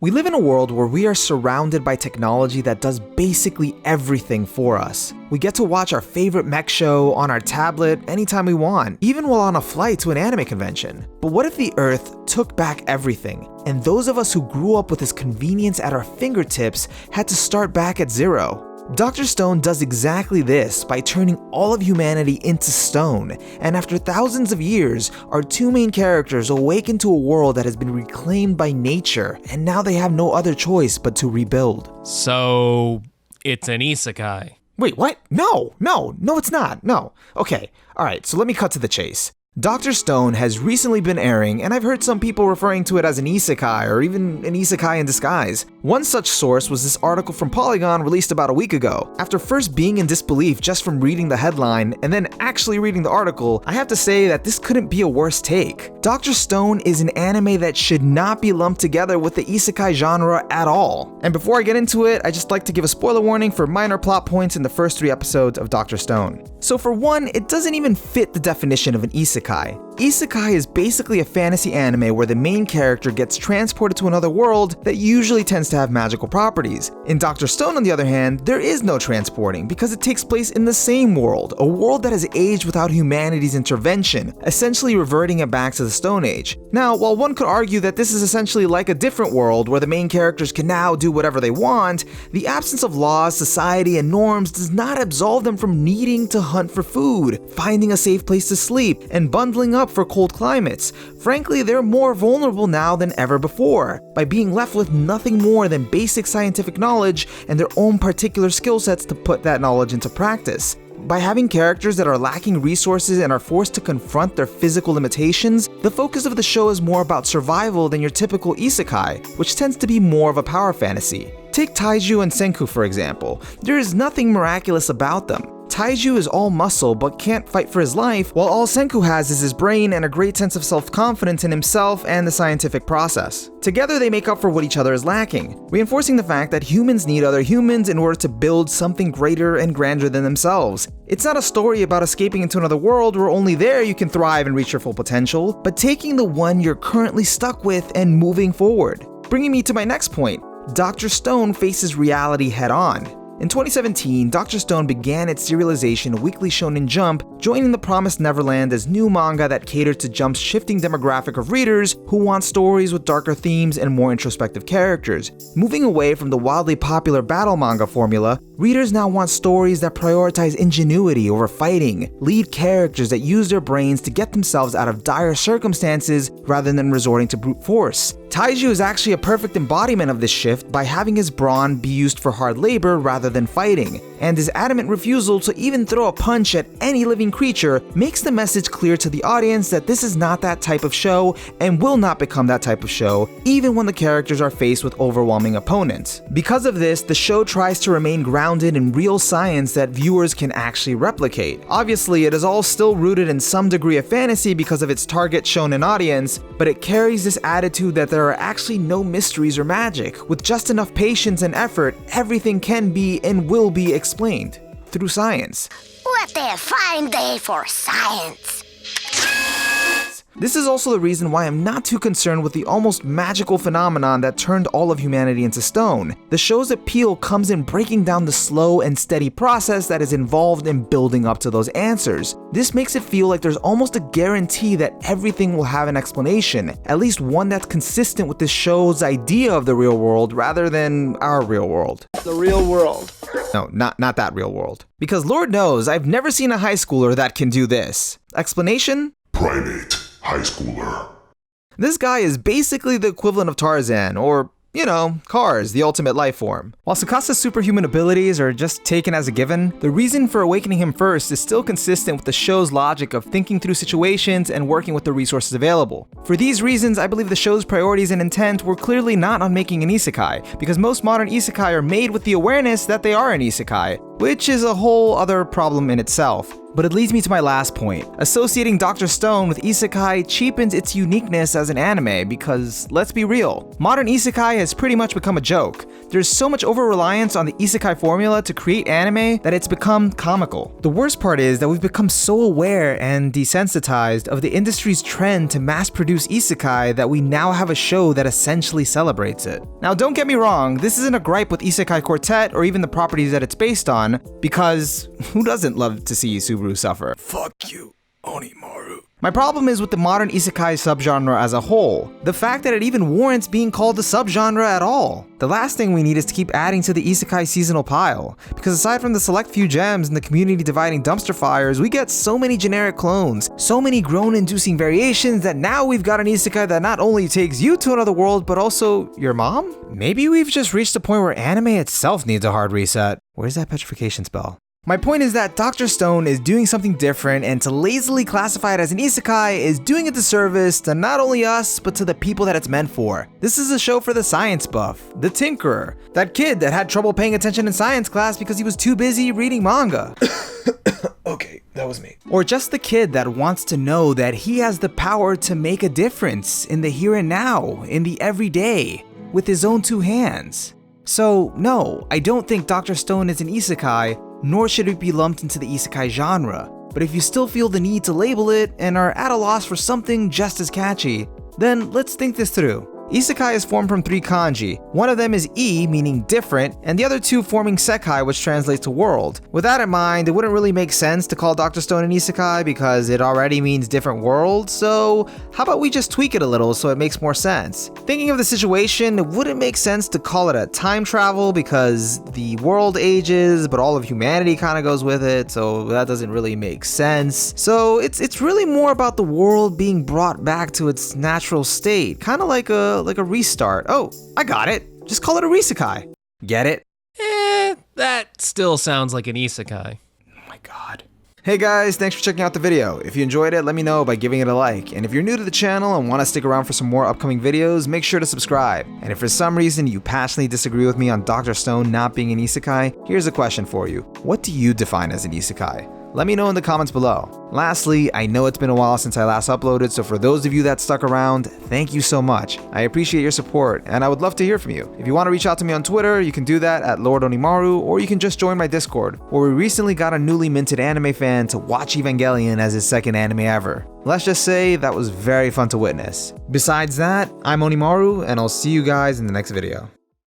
We live in a world where we are surrounded by technology that does basically everything for us. We get to watch our favorite mech show on our tablet anytime we want, even while on a flight to an anime convention. But what if the Earth took back everything, and those of us who grew up with this convenience at our fingertips had to start back at zero? Dr. Stone does exactly this by turning all of humanity into stone, and after thousands of years, our two main characters awaken to a world that has been reclaimed by nature, and now they have no other choice but to rebuild. So, it's an isekai. Wait, what? No, it's not, no. Okay, alright, so let me cut to the chase. Dr. Stone has recently been airing, and I've heard some people referring to it as an isekai, or even an isekai in disguise. One such source was this article from Polygon released about a week ago. After first being in disbelief just from reading the headline, and then actually reading the article, I have to say that this couldn't be a worse take. Dr. Stone is an anime that should not be lumped together with the isekai genre at all. And before I get into it, I just like to give a spoiler warning for minor plot points in the first 3 episodes of Dr. Stone. So for one, it doesn't even fit the definition of an isekai. Isekai is basically a fantasy anime where the main character gets transported to another world that usually tends to have magical properties. In Dr. Stone, on the other hand, there is no transporting because it takes place in the same world, a world that has aged without humanity's intervention, essentially reverting it back to the Stone Age. Now, while one could argue that this is essentially like a different world where the main characters can now do whatever they want, the absence of laws, society, and norms does not absolve them from needing to hunt for food, finding a safe place to sleep, and bundling up for cold climates. Frankly, they're more vulnerable now than ever before, by being left with nothing more than basic scientific knowledge and their own particular skill sets to put that knowledge into practice. By having characters that are lacking resources and are forced to confront their physical limitations, the focus of the show is more about survival than your typical isekai, which tends to be more of a power fantasy. Take Taiju and Senku for example. There is nothing miraculous about them. Taiju is all muscle but can't fight for his life, while all Senku has is his brain and a great sense of self-confidence in himself and the scientific process. Together they make up for what each other is lacking, reinforcing the fact that humans need other humans in order to build something greater and grander than themselves. It's not a story about escaping into another world where only there you can thrive and reach your full potential, but taking the one you're currently stuck with and moving forward. Bringing me to my next point, Dr. Stone faces reality head-on. In 2017, Dr. Stone began its serialization of Weekly Shonen Jump, joining the Promised Neverland as new manga that catered to Jump's shifting demographic of readers who want stories with darker themes and more introspective characters. Moving away from the wildly popular battle manga formula, readers now want stories that prioritize ingenuity over fighting, lead characters that use their brains to get themselves out of dire circumstances rather than resorting to brute force. Taiju is actually a perfect embodiment of this shift by having his brawn be used for hard labor rather than fighting, and his adamant refusal to even throw a punch at any living creature makes the message clear to the audience that this is not that type of show and will not become that type of show, even when the characters are faced with overwhelming opponents. Because of this, the show tries to remain grounded in real science that viewers can actually replicate. Obviously, it is all still rooted in some degree of fantasy because of its target shonen audience, but it carries this attitude that there are actually no mysteries or magic. With just enough patience and effort, everything can be and will be explained through science. What a fine day for science! This is also the reason why I'm not too concerned with the almost magical phenomenon that turned all of humanity into stone. The show's appeal comes in breaking down the slow and steady process that is involved in building up to those answers. This makes it feel like there's almost a guarantee that everything will have an explanation, at least one that's consistent with the show's idea of the real world rather than our real world. The real world. No, not that real world. Because Lord knows, I've never seen a high schooler that can do this. Explanation? Primate high schooler. This guy is basically the equivalent of Tarzan, or, you know, Cars, the ultimate life form. While Tsukasa's superhuman abilities are just taken as a given, the reason for awakening him first is still consistent with the show's logic of thinking through situations and working with the resources available. For these reasons, I believe the show's priorities and intent were clearly not on making an isekai, because most modern isekai are made with the awareness that they are an isekai. which is a whole other problem in itself. But it leads me to my last point. Associating Dr. Stone with Isekai cheapens its uniqueness as an anime because, let's be real, modern Isekai has pretty much become a joke. There's so much over-reliance on the Isekai formula to create anime that it's become comical. The worst part is that we've become so aware and desensitized of the industry's trend to mass-produce Isekai that we now have a show that essentially celebrates it. Now don't get me wrong, this isn't a gripe with Isekai Quartet or even the properties that it's based on, because who doesn't love to see Subaru suffer? Fuck you, OniMaru. My problem is with the modern isekai subgenre as a whole. The fact that it even warrants being called a subgenre at all. The last thing we need is to keep adding to the isekai seasonal pile, because aside from the select few gems and the community dividing dumpster fires, we get so many generic clones, so many groan-inducing variations that now we've got an isekai that not only takes you to another world, but also your mom? Maybe we've just reached a point where anime itself needs a hard reset. Where's that petrification spell? My point is that Dr. Stone is doing something different, and to lazily classify it as an isekai is doing a disservice to not only us, but to the people that it's meant for. This is a show for the science buff, the tinkerer, that kid that had trouble paying attention in science class because he was too busy reading manga. Okay, that was me. Or just the kid that wants to know that he has the power to make a difference in the here and now, in the everyday, with his own two hands. So no, I don't think Dr. Stone is an isekai, nor should it be lumped into the isekai genre. But if you still feel the need to label it and are at a loss for something just as catchy, then let's think this through. Isekai is formed from 3 kanji. One of them is I, meaning different, and the other 2 forming sekai, which translates to world. With that in mind, it wouldn't really make sense to call Dr. Stone an isekai because it already means different world, so how about we just tweak it a little so it makes more sense? Thinking of the situation, it wouldn't make sense to call it a time travel because the world ages, but all of humanity kind of goes with it, so that doesn't really make sense. So it's really more about the world being brought back to its natural state, kind of like a restart. Oh, I got it. Just call it a isekai. Get it? That still sounds like an isekai. Oh my god. Hey guys, thanks for checking out the video. If you enjoyed it, let me know by giving it a like. And if you're new to the channel and want to stick around for some more upcoming videos, make sure to subscribe. And if for some reason you passionately disagree with me on Dr. Stone not being an isekai, here's a question for you. What do you define as an isekai? Let me know in the comments below. Lastly, I know it's been a while since I last uploaded, so for those of you that stuck around, thank you so much. I appreciate your support, and I would love to hear from you. If you want to reach out to me on Twitter, you can do that at Lord OniMaru, or you can just join my Discord, where we recently got a newly minted anime fan to watch Evangelion as his second anime ever. Let's just say that was very fun to witness. Besides that, I'm OniMaru, and I'll see you guys in the next video.